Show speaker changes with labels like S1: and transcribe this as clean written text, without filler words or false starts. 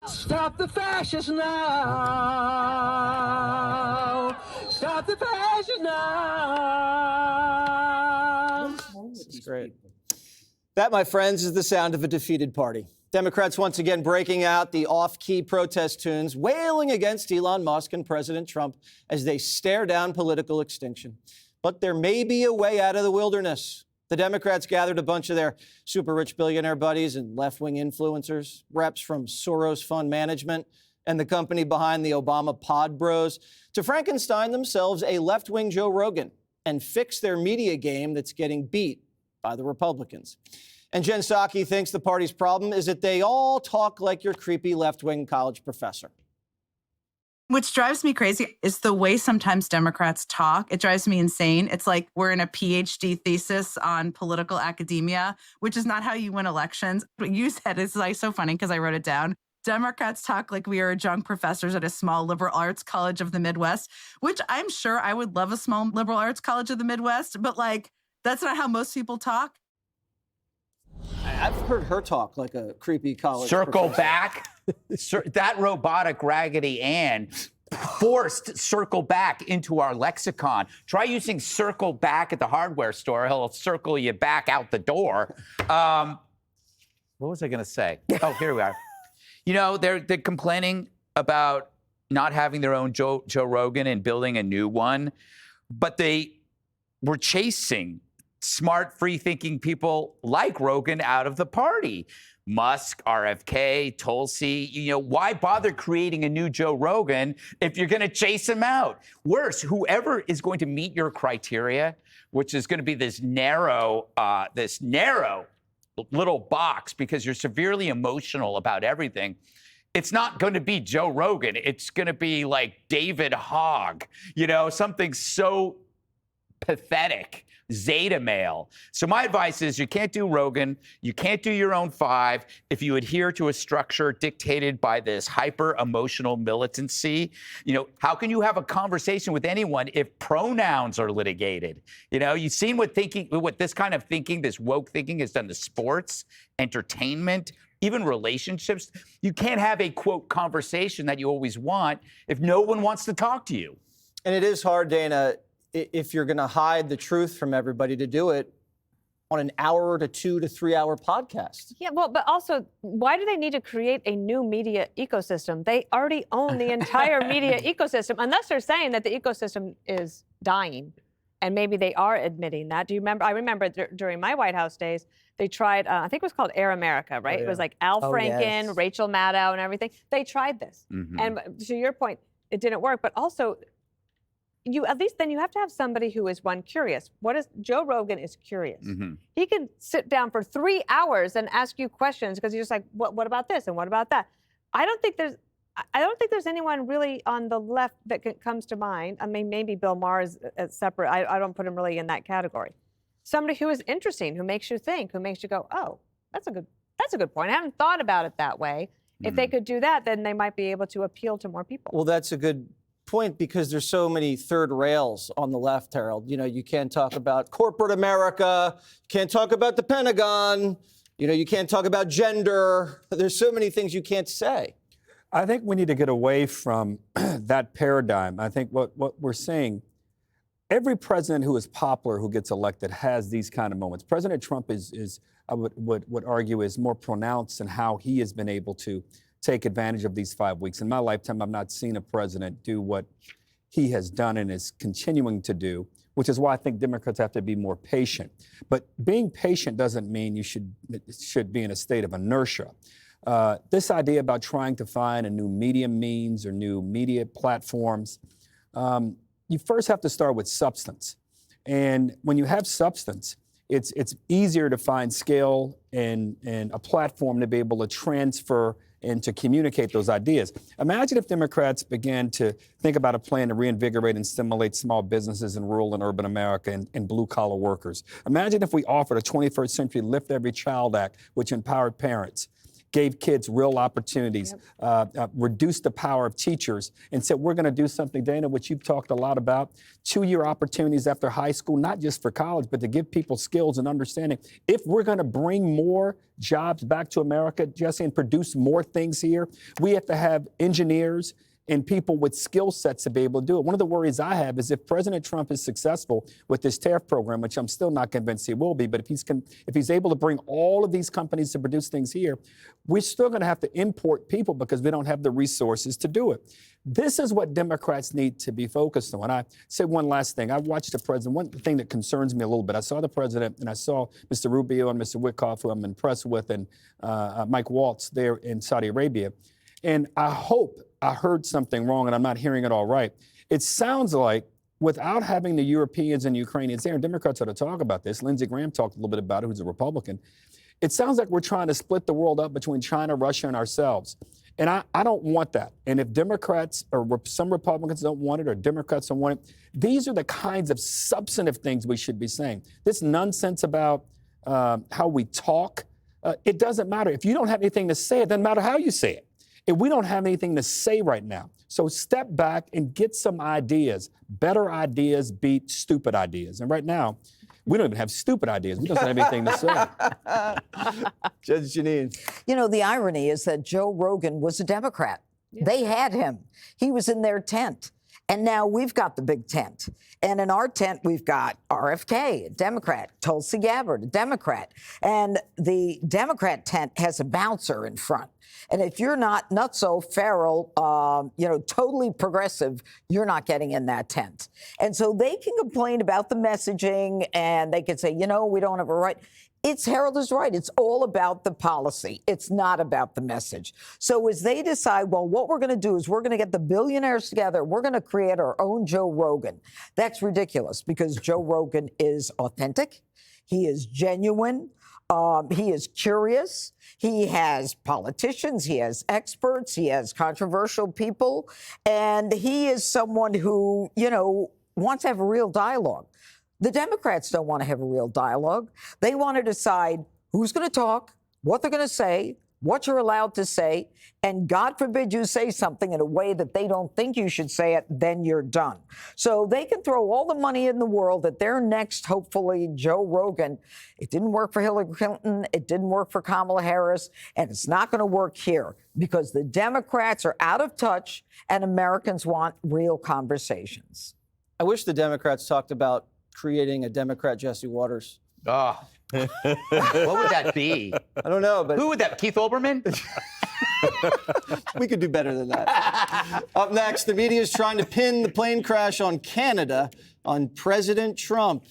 S1: Stop the fascists now. Stop the fascists now.
S2: This is great. That, my friends, is the sound of a defeated party. Democrats once again breaking out the off-key protest tunes, wailing against Elon Musk and President Trump as they stare down political extinction. But there may be a way out of the wilderness. The Democrats gathered a bunch of their super-rich billionaire buddies and left-wing influencers, reps from Soros Fund Management and the company behind the Obama Pod Bros, to Frankenstein themselves a left-wing Joe Rogan and fix their media game that's getting beat by the Republicans. And Jen Psaki thinks the party's problem is that they all talk like your creepy left-wing college professor.
S3: Which drives me crazy is the way sometimes Democrats talk. It drives me insane. It's like we're in a PhD thesis on political academia, which is not how you win elections. What you said is like so funny because I wrote it down. Democrats talk like we are adjunct professors at a small liberal arts college of the Midwest, which I'm sure I would love a small liberal arts college of the Midwest, but like that's not how most people talk.
S2: I've heard her talk like a creepy college
S4: Circle
S2: professor.
S4: back. That robotic Raggedy Ann forced circle back into our lexicon. Try using circle back at the hardware store. He'll circle you back out the door. What was I going to say? Oh, here we are. You know, they're complaining about not having their own Joe Rogan and building a new one, but they were chasing smart, free-thinking people like Rogan out of the party. Musk, RFK, Tulsi, you know, why bother creating a new Joe Rogan if you're going to chase him out? Worse, whoever is going to meet your criteria, which is going to be this narrow little box because you're severely emotional about everything, it's not going to be Joe Rogan. It's going to be like David Hogg, you know, something so pathetic. Zeta male. So my advice is you can't do Rogan. You can't do your own five if you adhere to a structure dictated by this hyper-emotional militancy. You know, how can you have a conversation with anyone if pronouns are litigated? You know, you've seen what this kind of thinking, this woke thinking has done to sports, entertainment, even relationships. You can't have a, quote, conversation that you always want if no one wants to talk to you.
S2: And it is hard, Dana, if you're going to hide the truth from everybody, to do it on an hour to 2 to 3 hour podcast.
S5: Yeah, well, but also, why do they need to create a new media ecosystem? They already own the entire media ecosystem, unless they're saying that the ecosystem is dying. And maybe they are admitting that. Do you remember? I remember during my White House days, they tried, I think it was called Air America, right?
S2: Oh, yeah.
S5: It was like Al Franken,
S2: yes.
S5: Rachel Maddow, and everything. They tried this.
S4: Mm-hmm.
S5: And to your point, it didn't work. But also, at least then you have to have somebody who is, one, curious. Joe Rogan is curious.
S4: Mm-hmm.
S5: He can sit down for 3 hours and ask you questions because he's just like, what about this and what about that? I don't think there's anyone really on the left that comes to mind. I mean, maybe Bill Maher is separate. I don't put him really in that category. Somebody who is interesting, who makes you think, who makes you go, oh, that's a good point. I haven't thought about it that way. If they could do that, then they might be able to appeal to more people.
S2: Well, that's a good point because there's so many third rails on the left, Harold. You know, you can't talk about corporate America, can't talk about the Pentagon, you know, you can't talk about gender. There's so many things you can't say.
S6: I think we need to get away from that paradigm. I think what we're seeing, every president who is popular, who gets elected, has these kind of moments. President Trump is I would argue, is more pronounced in how he has been able to take advantage of these 5 weeks. In my lifetime, I've not seen a president do what he has done and is continuing to do, which is why I think Democrats have to be more patient. But being patient doesn't mean you should be in a state of inertia. This idea about trying to find a new media means or new media platforms, you first have to start with substance. And when you have substance, it's easier to find scale and a platform to be able to transfer and to communicate those ideas. Imagine if Democrats began to think about a plan to reinvigorate and stimulate small businesses in rural and urban America and blue-collar workers. Imagine if we offered a 21st Century Lift Every Child Act, which empowered parents. gave kids real opportunities, reduced the power of teachers, and said, we're going to do something, Dana, which you've talked a lot about, 2-year opportunities after high school, not just for college, but to give people skills and understanding. If we're going to bring more jobs back to America, Jesse, and produce more things here, we have to have engineers and people with skill sets to be able to do it. One of the worries I have is if President Trump is successful with this tariff program, which I'm still not convinced he will be, but if he's able to bring all of these companies to produce things here, we're still going to have to import people because we don't have the resources to do it. This is what Democrats need to be focused on. I say one last thing. I watched the president. One thing that concerns me a little bit, I saw the president and I saw Mr. Rubio and Mr. Witkoff, who I'm impressed with, and Mike Waltz there in Saudi Arabia. And I hope I heard something wrong and I'm not hearing it all right. It sounds like without having the Europeans and Ukrainians there, and Democrats ought to talk about this. Lindsey Graham talked a little bit about it, who's a Republican. It sounds like we're trying to split the world up between China, Russia, and ourselves. And I don't want that. And if Democrats or some Republicans don't want it or Democrats don't want it, these are the kinds of substantive things we should be saying. This nonsense about how we talk, it doesn't matter. If you don't have anything to say, it doesn't matter how you say it. If we don't have anything to say right now, so step back and get some ideas. Better ideas beat stupid ideas. And right now, we don't even have stupid ideas. We don't have anything to say.
S2: Judge Janine.
S7: You know, the irony is that Joe Rogan was a Democrat. Yeah. They had him. He was in their tent. And now we've got the big tent. And in our tent, we've got RFK, a Democrat, Tulsi Gabbard, a Democrat. And the Democrat tent has a bouncer in front. And if you're not nutso, feral, totally progressive, you're not getting in that tent. And so they can complain about the messaging and they can say, we don't have a right. Harold is right. It's all about the policy. It's not about the message. So as they decide, well, what we're going to do is we're going to get the billionaires together. We're going to create our own Joe Rogan. That's ridiculous because Joe Rogan is authentic. He is genuine. He is curious. He has politicians. He has experts. He has controversial people. And he is someone who, wants to have a real dialogue. The Democrats don't want to have a real dialogue. They want to decide who's going to talk, what they're going to say, what you're allowed to say, and God forbid you say something in a way that they don't think you should say it, then you're done. So they can throw all the money in the world at their next, hopefully, Joe Rogan. It didn't work for Hillary Clinton. It didn't work for Kamala Harris. And it's not going to work here because the Democrats are out of touch and Americans want real conversations.
S2: I wish the Democrats talked about creating a Democrat Jesse Waters.
S4: Oh. What would that be?
S2: I don't know, but
S4: who would that? Keith Olbermann?
S2: We could do better than that. Up next, the media is trying to pin the plane crash on Canada on President Trump.